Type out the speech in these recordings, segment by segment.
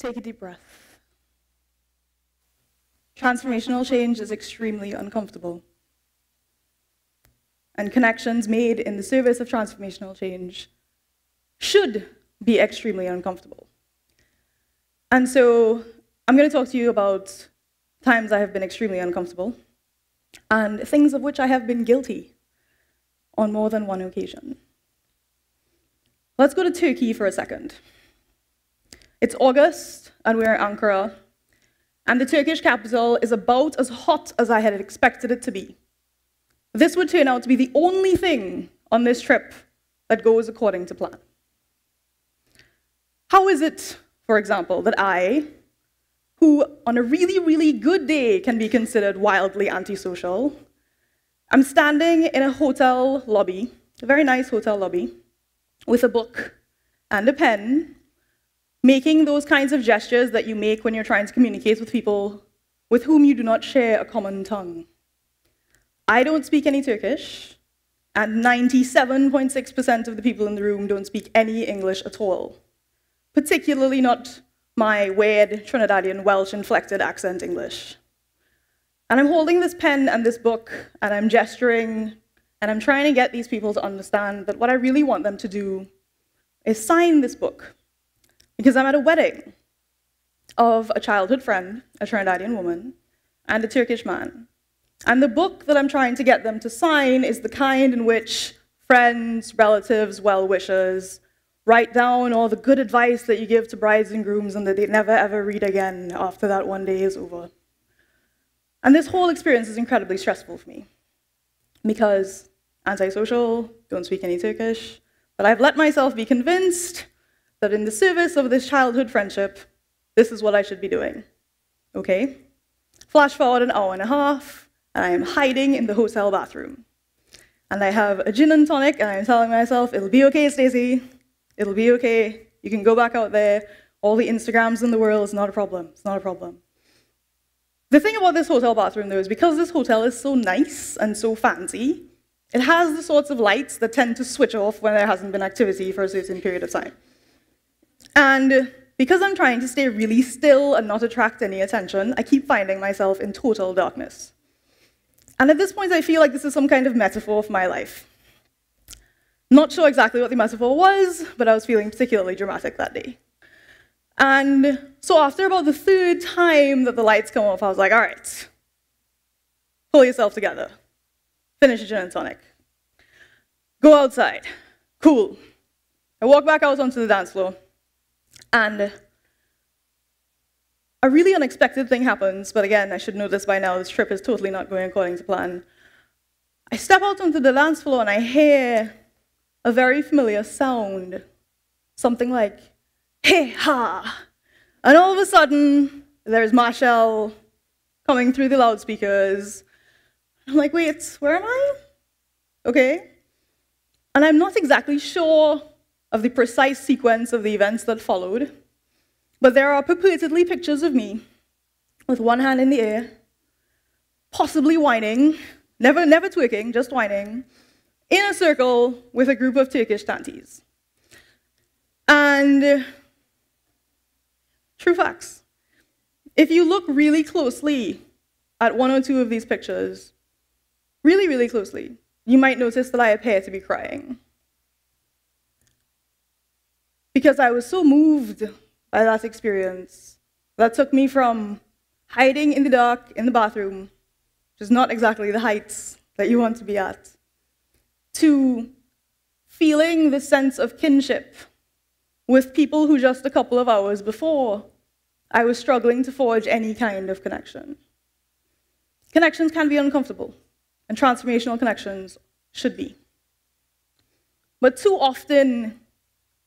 Take a deep breath. Transformational change is extremely uncomfortable. And connections made in the service of transformational change should be extremely uncomfortable. And so I'm going to talk to you about times I have been extremely uncomfortable and things of which I have been guilty on more than one occasion. Let's go to Turkey for a second. It's August, and we're in Ankara, and the Turkish capital is about as hot as I had expected it to be. This would turn out to be the only thing on this trip that goes according to plan. How is it, for example, that I, who on a really, really good day can be considered wildly antisocial, I'm standing in a hotel lobby, a very nice hotel lobby, with a book and a pen, making those kinds of gestures that you make when you're trying to communicate with people with whom you do not share a common tongue. I don't speak any Turkish, and 97.6% of the people in the room don't speak any English at all, particularly not my weird Trinidadian Welsh-inflected accent English. And I'm holding this pen and this book, and I'm gesturing, and I'm trying to get these people to understand that what I really want them to do is sign this book. Because I'm at a wedding of a childhood friend, a Trinidadian woman, and a Turkish man. And the book that I'm trying to get them to sign is the kind in which friends, relatives, well-wishers write down all the good advice that you give to brides and grooms and that they never ever read again after that one day is over. And this whole experience is incredibly stressful for me because antisocial, don't speak any Turkish, but I've let myself be convinced that in the service of this childhood friendship, this is what I should be doing. Okay? Flash forward an hour and a half, and I am hiding in the hotel bathroom. And I have a gin and tonic, and I'm telling myself, it'll be okay, Stacy. It'll be okay. You can go back out there. All the Instagrams in the world is not a problem. It's not a problem. The thing about this hotel bathroom, though, is because this hotel is so nice and so fancy, it has the sorts of lights that tend to switch off when there hasn't been activity for a certain period of time. And because I'm trying to stay really still and not attract any attention, I keep finding myself in total darkness. And at this point, I feel like this is some kind of metaphor for my life. Not sure exactly what the metaphor was, but I was feeling particularly dramatic that day. And so after about the third time that the lights come off, I was like, all right, pull yourself together. Finish a gin and tonic. Go outside. Cool. I walk back out onto the dance floor. And a really unexpected thing happens, but again, I should know this by now, this trip is totally not going according to plan. I step out onto the dance floor and I hear a very familiar sound, something like, hey ha! And all of a sudden, there's Marshall coming through the loudspeakers. I'm like, wait, where am I? Okay. And I'm not exactly sure of the precise sequence of the events that followed, but there are purportedly pictures of me with one hand in the air, possibly whining, never twerking, just whining, in a circle with a group of Turkish tanties. And true facts. If you look really closely at one or two of these pictures, really, really closely, you might notice that I appear to be crying. Because I was so moved by that experience that took me from hiding in the dark in the bathroom, which is not exactly the heights that you want to be at, to feeling the sense of kinship with people who just a couple of hours before I was struggling to forge any kind of connection. Connections can be uncomfortable, and transformational connections should be. But too often,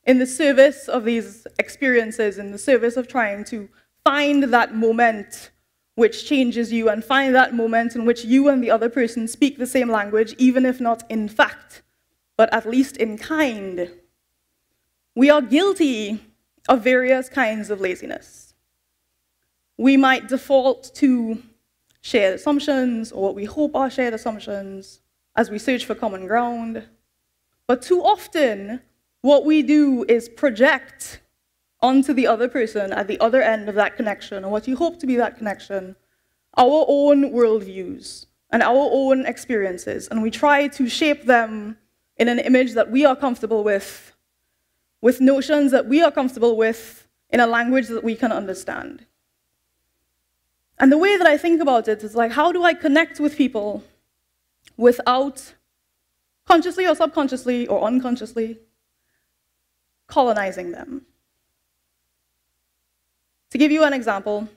in the service of these experiences, in the service of trying to find that moment which changes you and find that moment in which you and the other person speak the same language, even if not in fact, but at least in kind, we are guilty of various kinds of laziness. We might default to shared assumptions, or what we hope are shared assumptions, as we search for common ground. But too often, what we do is project onto the other person at the other end of that connection, or what you hope to be that connection, our own worldviews and our own experiences, and we try to shape them in an image that we are comfortable with notions that we are comfortable with, in a language that we can understand. And the way that I think about it is like, how do I connect with people without, consciously or subconsciously or unconsciously, colonizing them? To give you an example,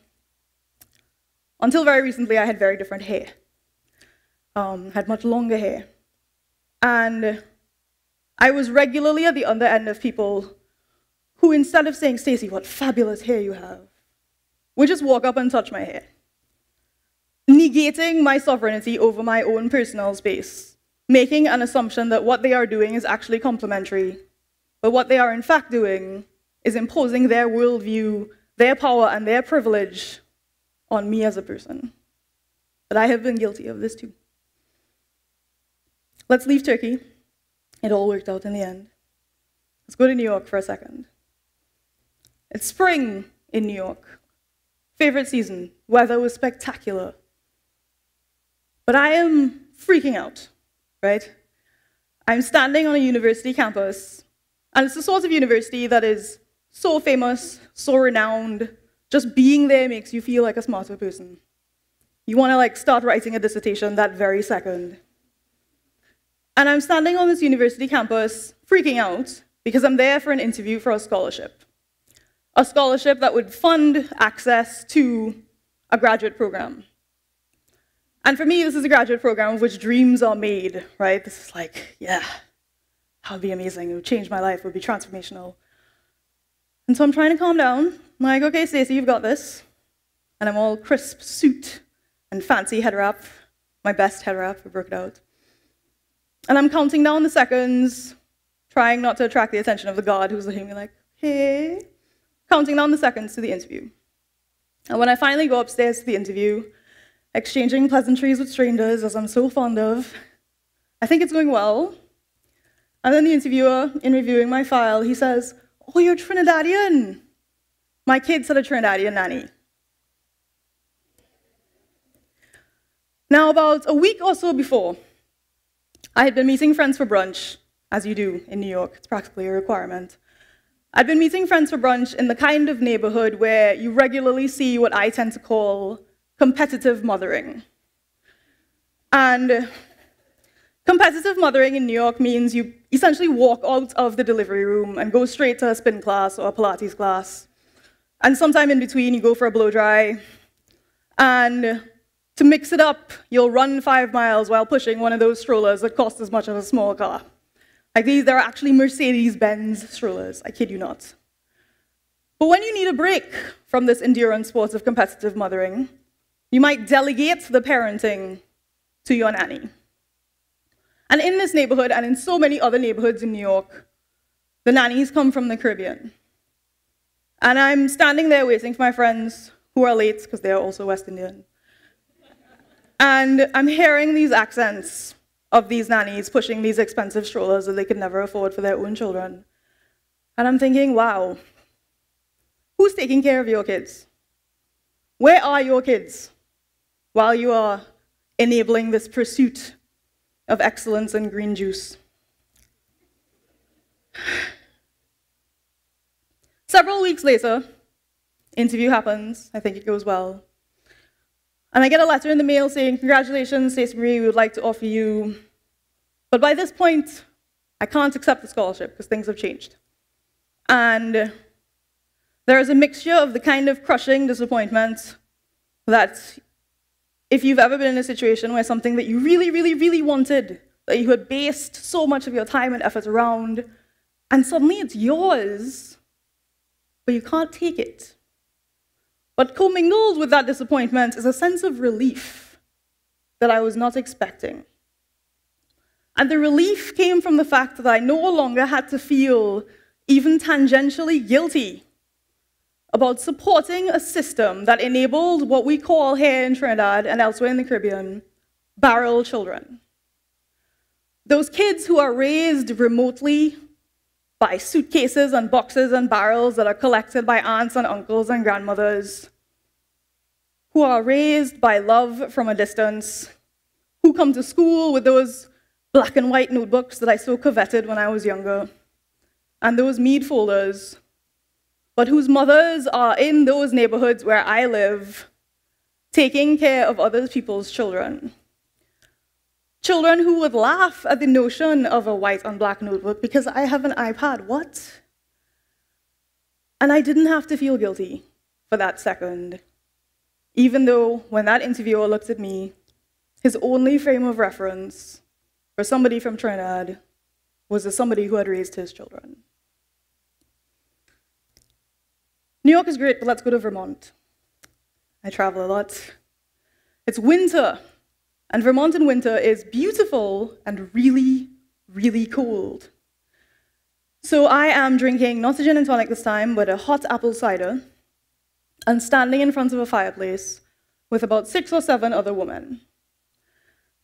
until very recently, I had very different hair. Had much longer hair. And I was regularly at the under end of people who, instead of saying, "Stacy, what fabulous hair you have," would just walk up and touch my hair, negating my sovereignty over my own personal space, making an assumption that what they are doing is actually complementary, but what they are in fact doing is imposing their worldview, their power, and their privilege on me as a person. But I have been guilty of this too. Let's leave Turkey. It all worked out in the end. Let's go to New York for a second. It's spring in New York. Favorite season. Weather was spectacular. But I am freaking out, right? I'm standing on a university campus, and it's the sort of university that is so famous, so renowned. Just being there makes you feel like a smarter person. You want to start writing a dissertation that very second. And I'm standing on this university campus freaking out because I'm there for an interview for a scholarship. A scholarship that would fund access to a graduate program. And for me, this is a graduate program of which dreams are made, right? This is like, yeah, that would be amazing. It would change my life. It would be transformational. And so I'm trying to calm down. I'm like, okay, Stacy, you've got this. And I'm all crisp suit and fancy head wrap. My best head wrap, I broke it out. And I'm counting down the seconds, trying not to attract the attention of the guard who's looking at me like, hey. Counting down the seconds to the interview. And when I finally go upstairs to the interview, exchanging pleasantries with strangers, as I'm so fond of, I think it's going well. And then the interviewer, in reviewing my file, he says, "Oh, you're Trinidadian." My kids had a Trinidadian nanny. Now, about a week or so before, I had been meeting friends for brunch, as you do in New York. It's practically a requirement. I'd been meeting friends for brunch in the kind of neighborhood where you regularly see what I tend to call competitive mothering. And competitive mothering in New York means you essentially walk out of the delivery room and go straight to a spin class or a Pilates class. And sometime in between, you go for a blow dry. And to mix it up, you'll run 5 miles while pushing one of those strollers that cost as much as a small car. Like these, they're actually Mercedes-Benz strollers, I kid you not. But when you need a break from this endurance sport of competitive mothering, you might delegate the parenting to your nanny. And in this neighborhood, and in so many other neighborhoods in New York, the nannies come from the Caribbean. And I'm standing there waiting for my friends who are late, because they are also West Indian. And I'm hearing these accents of these nannies pushing these expensive strollers that they could never afford for their own children. And I'm thinking, wow, who's taking care of your kids? Where are your kids while you are enabling this pursuit of excellence and green juice? Several weeks later, interview happens. I think it goes well. And I get a letter in the mail saying, "Congratulations, Stacy-Marie, we would like to offer you." But by this point, I can't accept the scholarship because things have changed. And there is a mixture of the kind of crushing disappointment that if you've ever been in a situation where something that you really, really, really wanted, that you had based so much of your time and effort around, and suddenly it's yours, but you can't take it. But commingled with that disappointment is a sense of relief that I was not expecting. And the relief came from the fact that I no longer had to feel even tangentially guilty about supporting a system that enabled what we call here in Trinidad and elsewhere in the Caribbean, barrel children. Those kids who are raised remotely by suitcases and boxes and barrels that are collected by aunts and uncles and grandmothers, who are raised by love from a distance, who come to school with those black and white notebooks that I so coveted when I was younger, and those mead folders, but whose mothers are in those neighborhoods where I live, taking care of other people's children. Children who would laugh at the notion of a white and black notebook because I have an iPad, what? And I didn't have to feel guilty for that second, even though when that interviewer looked at me, his only frame of reference for somebody from Trinidad was as somebody who had raised his children. New York is great, but let's go to Vermont. I travel a lot. It's winter, and Vermont in winter is beautiful and really, really cold. So I am drinking not a gin and tonic this time, but a hot apple cider, and standing in front of a fireplace with about 6 or 7 other women.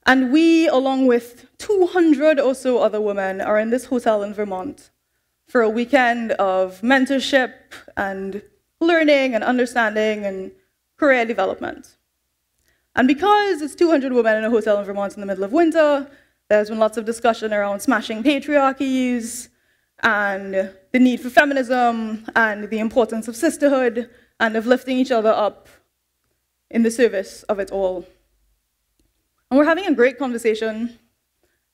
And we, along with 200 or so other women, are in this hotel in Vermont for a weekend of mentorship and learning and understanding and career development. And because it's 200 women in a hotel in Vermont in the middle of winter, there's been lots of discussion around smashing patriarchies and the need for feminism and the importance of sisterhood and of lifting each other up in the service of it all. And we're having a great conversation,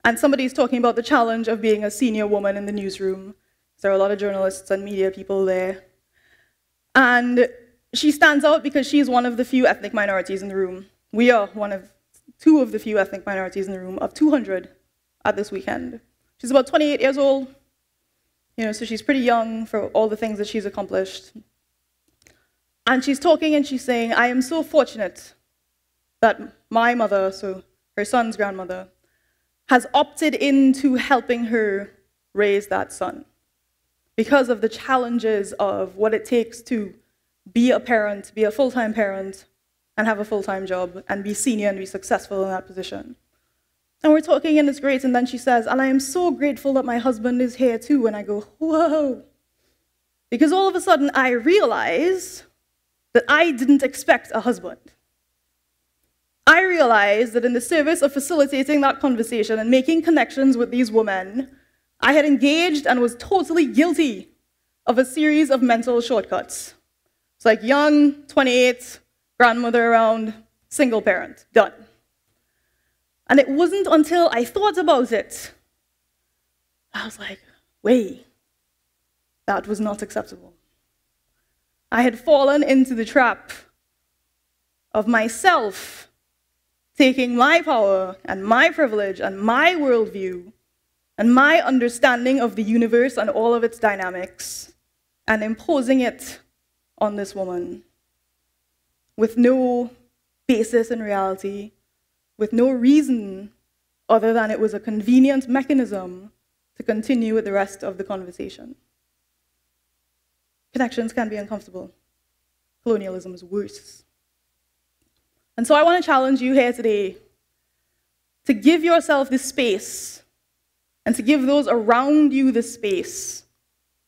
and somebody's talking about the challenge of being a senior woman in the newsroom. There are a lot of journalists and media people there. And she stands out because she's one of the few ethnic minorities in the room. We are two of the few ethnic minorities in the room of 200 at this weekend. She's about 28 years old, so she's pretty young for all the things that she's accomplished. And she's talking and she's saying, I am so fortunate that my mother, so her son's grandmother, has opted into helping her raise that son because of the challenges of what it takes to be a parent, be a full-time parent, and have a full-time job, and be senior and be successful in that position. And we're talking, and it's great, and then she says, and I am so grateful that my husband is here too, and I go, whoa. Because all of a sudden, I realize that I didn't expect a husband. I realized that in the service of facilitating that conversation and making connections with these women, I had engaged and was totally guilty of a series of mental shortcuts. It's like young, 28, grandmother around, single parent, done. And it wasn't until I thought about it, I was like, wait, that was not acceptable. I had fallen into the trap of myself taking my power and my privilege and my worldview and my understanding of the universe and all of its dynamics and imposing it on this woman with no basis in reality, with no reason other than it was a convenient mechanism to continue with the rest of the conversation. Connections can be uncomfortable. Colonialism is worse. And so I want to challenge you here today to give yourself the space and to give those around you the space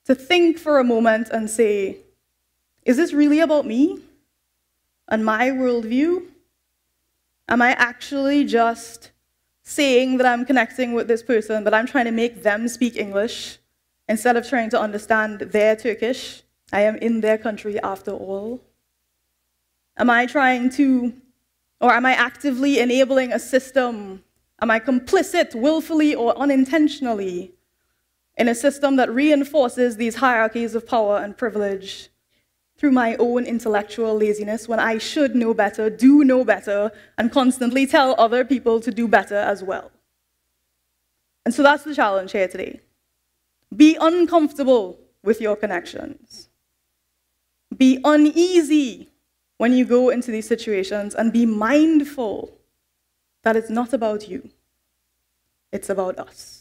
to think for a moment and say, is this really about me and my worldview? Am I actually just saying that I'm connecting with this person, but I'm trying to make them speak English instead of trying to understand their Turkish? I am in their country after all. Am I trying to, or am I actively enabling a system? Am I complicit, willfully or unintentionally, in a system that reinforces these hierarchies of power and privilege through my own intellectual laziness when I should know better, do know better, and constantly tell other people to do better as well? And so that's the challenge here today. Be uncomfortable with your connections. Be uneasy when you go into these situations, and be mindful that it's not about you. It's about us.